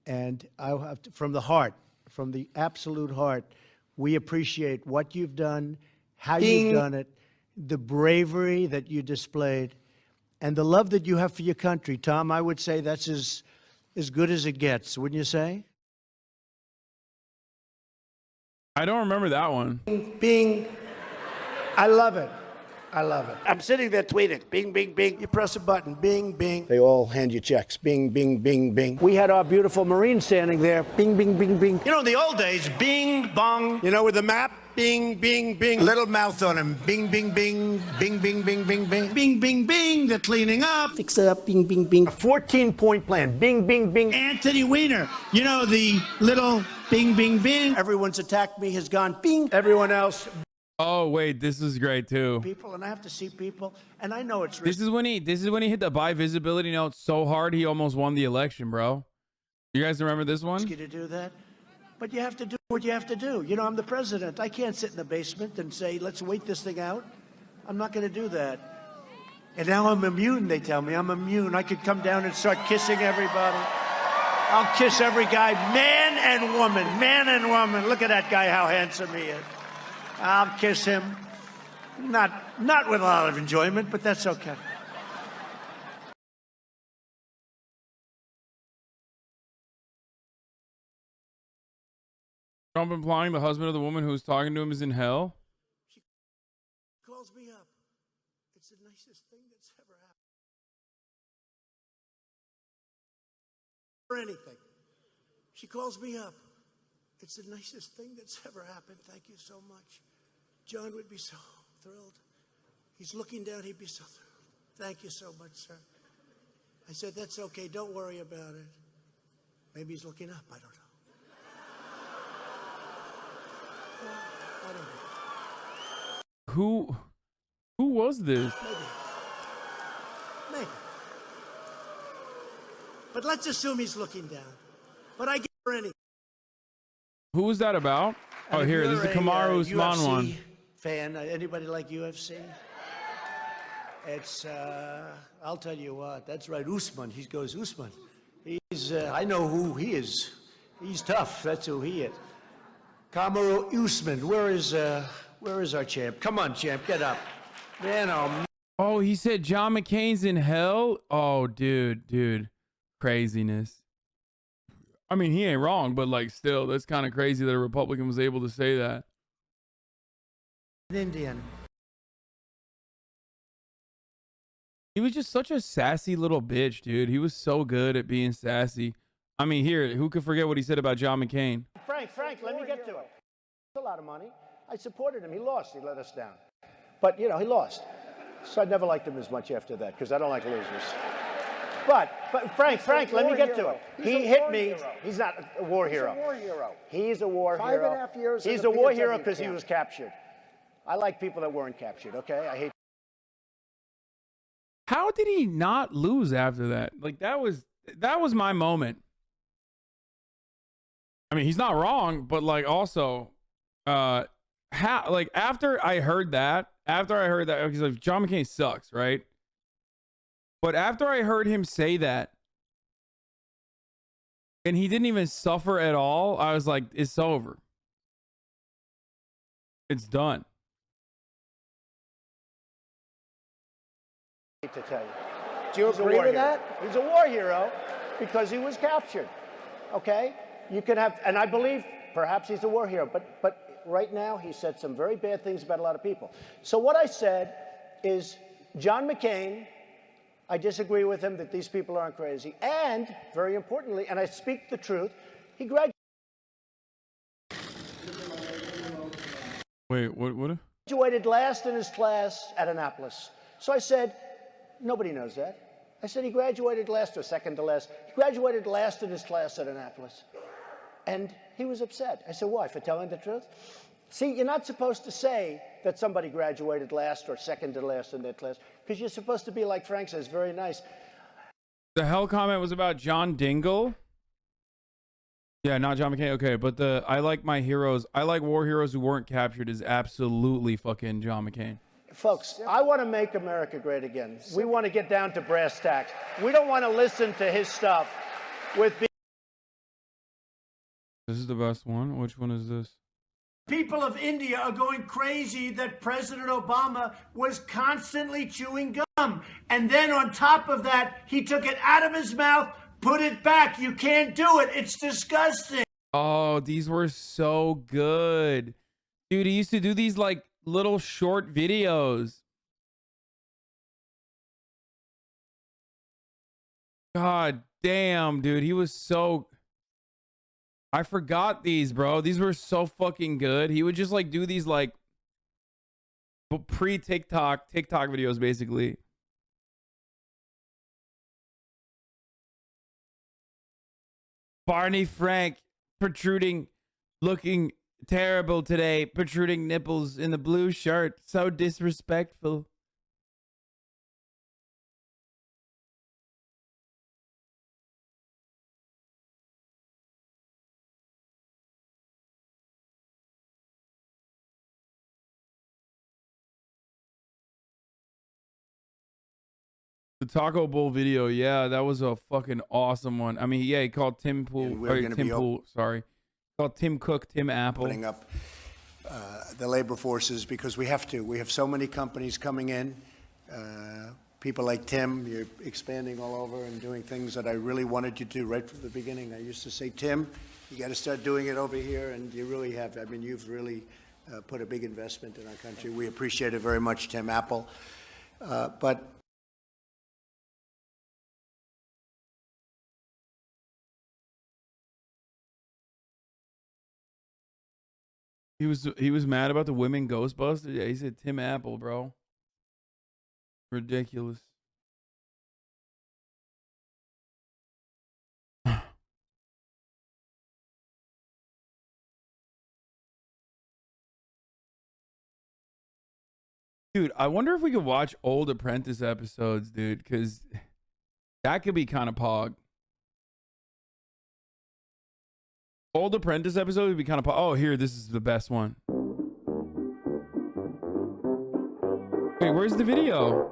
S5: and I have to, from the heart, from the absolute heart, we appreciate what you've done, how you've done it, the bravery that you displayed, and the love that you have for your country. Tom, I would say that's as good as it gets, wouldn't you say?
S1: I don't remember that one.
S5: I love it. I love it. I'm sitting there tweeting, bing, bing, bing. You press a button, bing, bing. They all hand you checks, bing, bing, bing, bing. We had our beautiful Marine standing there, bing, bing, bing, bing.
S15: You know, in the old days, bing, bong. You know, with the map, bing, bing, bing. Little mouth on him, bing, bing, bing, bing, bing, bing, bing, bing. Bing, bing, bing, they're cleaning up.
S5: Fix it up, bing, bing, bing. A 14-point plan, bing, bing, bing.
S15: Anthony Weiner, you know, the little bing, bing, bing.
S5: Everyone's attacked me, has gone bing. Everyone else.
S1: Oh, wait, this is great too.
S5: People, and I have to see people, and I know it's
S1: This is when he hit the buy visibility note so hard he almost won the election, bro. You guys remember this one?
S5: risky to do that, but you have to do
S15: what you have to do. You know, I'm the president. I can't sit in the basement and say, let's wait this thing out. I'm not going to do that. And now I'm immune, they tell me. I'm immune. I could come down and start kissing everybody. I'll kiss every guy, man and woman, man and woman. Look at that guy, how handsome he is. I'll kiss him. Not with a lot of enjoyment, but that's okay.
S1: Trump implying the husband of the woman who's talking to him is in hell?
S15: She calls me up. It's the nicest thing that's ever happened. Or anything. She calls me up. It's the nicest thing that's ever happened. Thank you so much. John would be so thrilled. He's looking down. He'd be so thrilled. Thank you so much, sir. I said, that's okay. Don't worry about it. Maybe he's looking up. I don't know. I don't know.
S1: Who was this?
S15: Maybe. But let's assume he's looking down. But I get for anything.
S1: Who was that about?
S15: And
S1: oh, here, this is the Kamaru Usman
S15: UFC
S1: one.
S15: Fan? Anybody like UFC? It's, I'll tell you what, that's right, Usman. He goes, Usman. He's, I know who he is. He's tough, that's who he is. Kamaru Usman, where is our champ? Come on, champ, get up. Man,
S1: oh, he said John McCain's in hell? Oh, dude. Craziness. I mean, he ain't wrong, but like still, that's kind of crazy that a Republican was able to say that.
S15: An Indian.
S1: He was just such a sassy little bitch, dude. He was so good at being sassy. I mean, here, who could forget what he said about John McCain?
S8: Frank, let me get to it. It's a lot of money. I supported him. He lost. He let us down. But, you know, he lost. So I never liked him as much after that because I don't like losers. But Frank, let me get to it. He hit me. He's not a war hero. He's a war hero. He's a war hero.
S15: 5.5 years.
S8: He's a war hero because he was captured. I like people that weren't captured, okay? I hate.
S1: How did he not lose after that? Like that was my moment. I mean, he's not wrong, but like also, how like after I heard that, because like John McCain sucks, right? But after I heard him say that, and he didn't even suffer at all, I was like, it's over. It's done.
S8: To tell you. Do you agree with that? He's a war hero because he was captured. Okay? You can have, and I believe perhaps he's a war hero, but right now he said some very bad things about a lot of people. So what I said is John McCain, I disagree with him that these people aren't crazy. And very importantly, and I speak the truth, he graduated.
S1: Wait, what?
S8: Graduated last in his class at Annapolis. So I said, nobody knows that. I said he graduated last or second to last. He graduated last in his class at Annapolis. And he was upset. I said, why? For telling the truth? See, you're not supposed to say that somebody graduated last or second to last in their class because you're supposed to be, like Frank says, very nice.
S1: The hell comment was about John Dingle. Yeah, not John McCain. Okay, but I like my heroes. I like war heroes who weren't captured is absolutely fucking John McCain.
S8: Folks, I want to make America great again. We want to get down to brass tacks. We don't want to listen to his stuff with.
S1: This is the best one. Which one is this?
S15: People of India are going crazy that President Obama was constantly chewing gum. And then on top of that, he took it out of his mouth, put it back. You can't do it. It's disgusting.
S1: Oh, these were so good. Dude, he used to do these like little short videos. God damn, dude. He was so... I forgot these, bro. These were so fucking good. He would just like do these like TikTok videos basically. Barney Frank protruding, looking terrible today, protruding nipples in the blue shirt. So disrespectful. Taco Bowl video, yeah, that was a fucking awesome one. I mean, yeah, he called Tim Pool, called Tim Cook, Tim Apple.
S19: Opening up the labor forces because we have to. We have so many companies coming in. People like Tim, you're expanding all over and doing things that I really wanted you to do right from the beginning. I used to say, Tim, you got to start doing it over here, and you really have. I mean, you've really put a big investment in our country. We appreciate it very much, Tim Apple. But
S1: he was mad about the women Ghostbusters. Yeah, he said Tim Apple, bro. Ridiculous. Dude, I wonder if we could watch old Apprentice episodes, dude, because that could be kind of pog. Old Apprentice episode would be kind of pog. Oh, here, this is the best one. Wait, where's the video?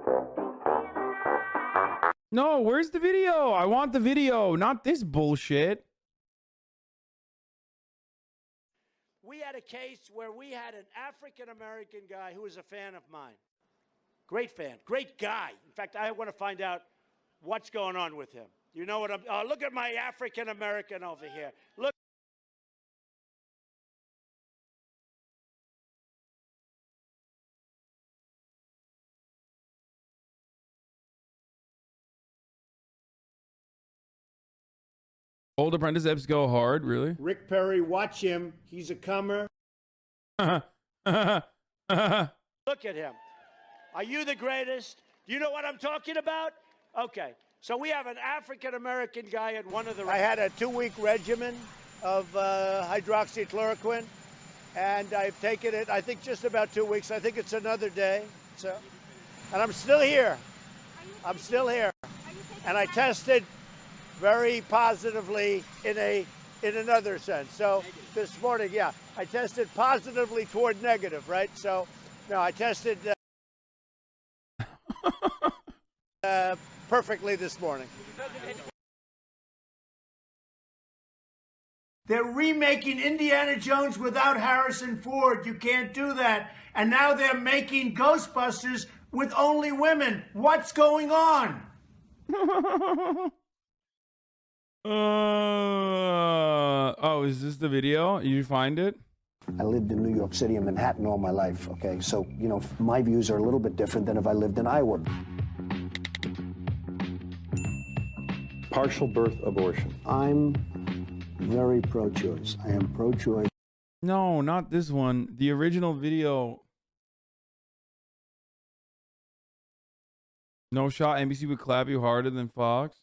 S1: No, where's the video? I want the video, not this bullshit.
S8: We had a case where we had an African-American guy who was a fan of mine. Great fan, great guy. In fact, I want to find out what's going on with him. You know what I'm... look at my African-American over here. Look.
S1: Old Apprentice eps go hard, really?
S8: Rick Perry, watch him. He's a comer. Look at him. Are you the greatest? Do you know what I'm talking about? Okay. So we have an African-American guy at one of the... I had a 2-week regimen of hydroxychloroquine, and I've taken it, I think, just about 2 weeks. I think it's another day. So, and I'm still here. I'm still here. And I tested very positively in another sense. So this morning, yeah, I tested positively toward negative, right? So, no, I tested perfectly this morning. They're remaking Indiana Jones without Harrison Ford. You can't do that. And now they're making Ghostbusters with only women. What's going on?
S1: Oh, is this the video? You find it?
S5: I lived in New York City and Manhattan all my life, okay? So, you know, my views are a little bit different than if I lived in Iowa.
S10: Partial birth abortion.
S5: I'm very pro-choice. I am pro-choice.
S1: No, not this one. The original video. No shot. NBC would clap you harder than Fox.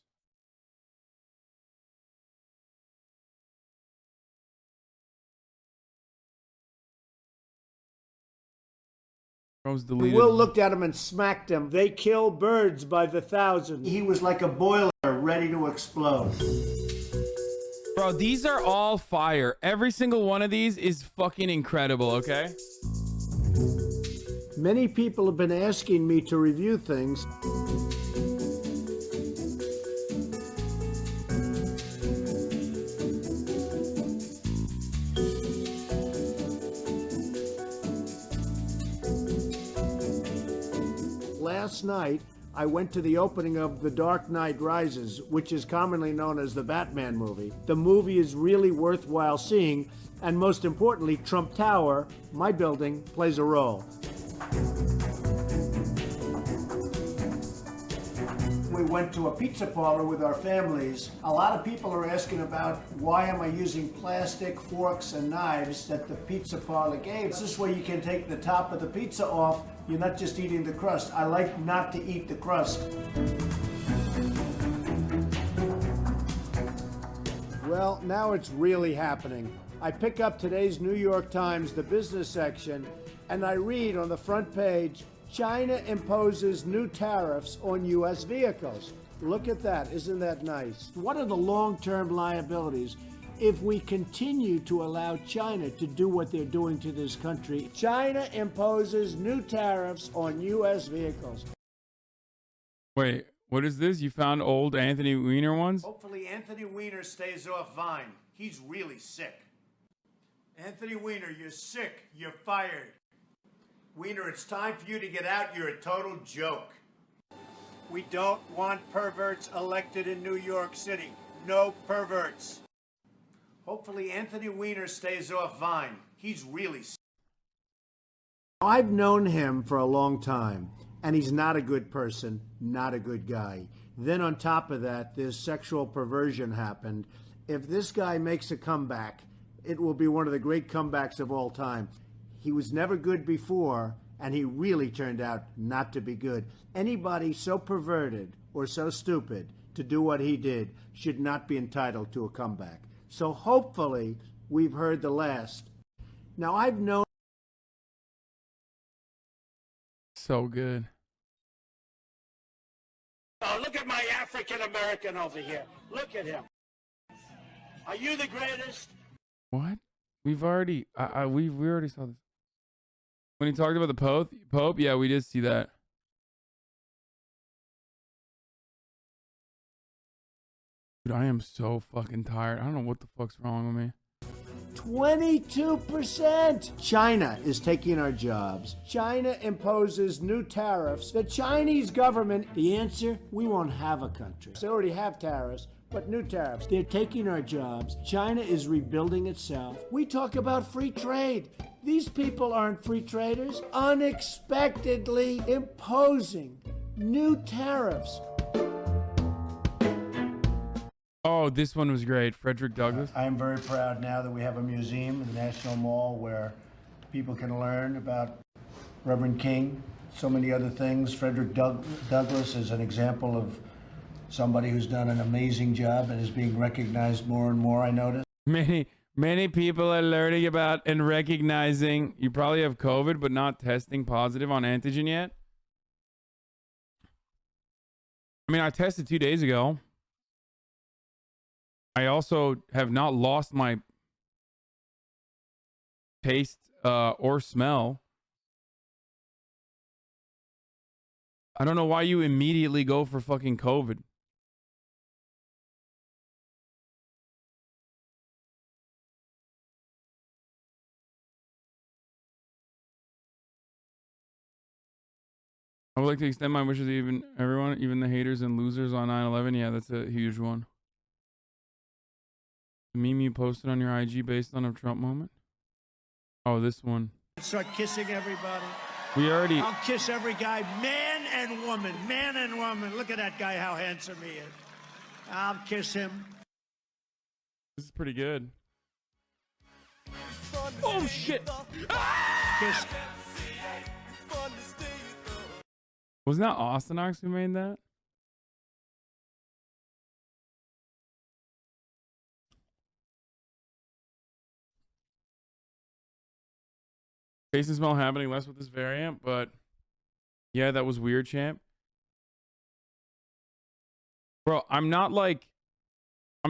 S8: Will looked at him and smacked him. They kill birds by the thousand. He was like a boiler ready to explode.
S1: Bro, these are all fire. Every single one of these is fucking incredible, okay?
S8: Many people have been asking me to review things. Last night, I went to the opening of The Dark Knight Rises, which is commonly known as the Batman movie. The movie is really worthwhile seeing, and most importantly, Trump Tower, my building, plays a role. We went to a pizza parlor with our families. A lot of people are asking about why am I using plastic forks and knives that the pizza parlor gave. This way you can take the top of the pizza off. You're not just eating the crust. I like not to eat the crust. Well, now it's really happening. I pick up today's New York Times, the business section, and I read on the front page, China imposes new tariffs on U.S. vehicles. Look at that. Isn't that nice? What are the long-term liabilities if we continue to allow China to do what they're doing to this country? China imposes new tariffs on U.S. vehicles.
S1: Wait, What is this? You found old Anthony Weiner ones?
S15: Hopefully Anthony Weiner stays off Vine. He's really sick. Anthony Weiner, you're sick. You're fired. Weiner, it's time for you to get out. You're a total joke. We don't want perverts elected in New York City. No perverts. Hopefully Anthony Weiner stays off Vine. He's really sick. I've known him for a long time, and he's not a good person, not a good guy. Then on top of that, this sexual perversion happened. If this guy makes a comeback, it will be one of the great comebacks of all time. He was never good before, and he really turned out not to be good. Anybody so perverted or so stupid to do what he did should not be entitled to a comeback. So hopefully we've heard the last. Now, I've known...
S1: So good.
S15: Oh, look at my African-American over here. Look at him. Are you the greatest?
S1: What? We've already we already saw this. When he talked about the Pope, yeah, we did see that. Dude, I am so fucking tired. I don't know what the fuck's wrong with me.
S15: 22%. China is taking our jobs. China imposes new tariffs. The Chinese government, the answer, we won't have a country. They already have tariffs, but new tariffs. They're taking our jobs. China is rebuilding itself. We talk about free trade. These people aren't free traders. Unexpectedly imposing new tariffs.
S1: Oh, this one was great. Frederick Douglass.
S15: I am very proud now that we have a museum in the National Mall where people can learn about Reverend King, so many other things. Frederick Douglass is an example of somebody who's done an amazing job and is being recognized more and more, I notice.
S1: Many people are learning about and recognizing you probably have COVID, but not testing positive on antigen yet. I mean, I tested 2 days ago. I also have not lost my taste or smell. I don't know why you immediately go for fucking COVID. I would like to extend my wishes to everyone, even the haters and losers on 9/11. Yeah, that's a huge one. The meme you posted on your IG based on a Trump moment? Oh, this one.
S15: Start kissing everybody.
S1: I'll
S15: kiss every guy, man and woman, man and woman. Look at that guy, how handsome he is. I'll kiss him.
S1: This is pretty good. Oh, shit.
S15: Kiss.
S1: Wasn't that Austin Ox who made that? Taste and smell happening less with this variant, but yeah, that was weird, champ. Bro, I'm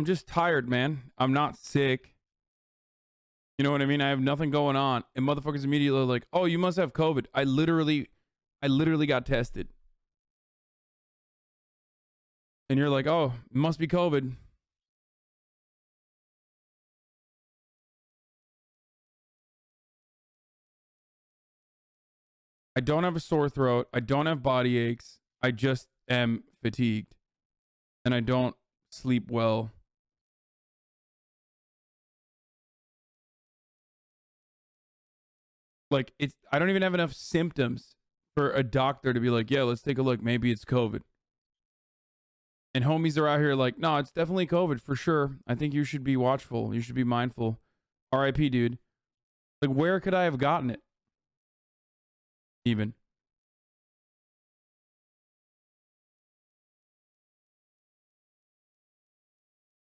S1: just tired, man. I'm not sick. You know what I mean? I have nothing going on. And motherfuckers immediately are like, oh, you must have COVID. I literally got tested. And you're like, oh, it must be COVID. I don't have a sore throat. I don't have body aches. I just am fatigued. And I don't sleep well. Like, I don't even have enough symptoms for a doctor to be like, yeah, let's take a look. Maybe it's COVID. And homies are out here like, no, it's definitely COVID for sure. I think you should be watchful. You should be mindful. RIP, dude. Like, where could I have gotten it? Even.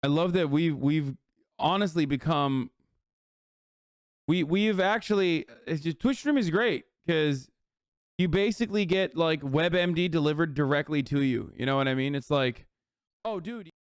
S1: I love that we've honestly become we've actually, it's just, Twitch stream is great because you basically get like WebMD delivered directly to you. You know what I mean? It's like, oh dude,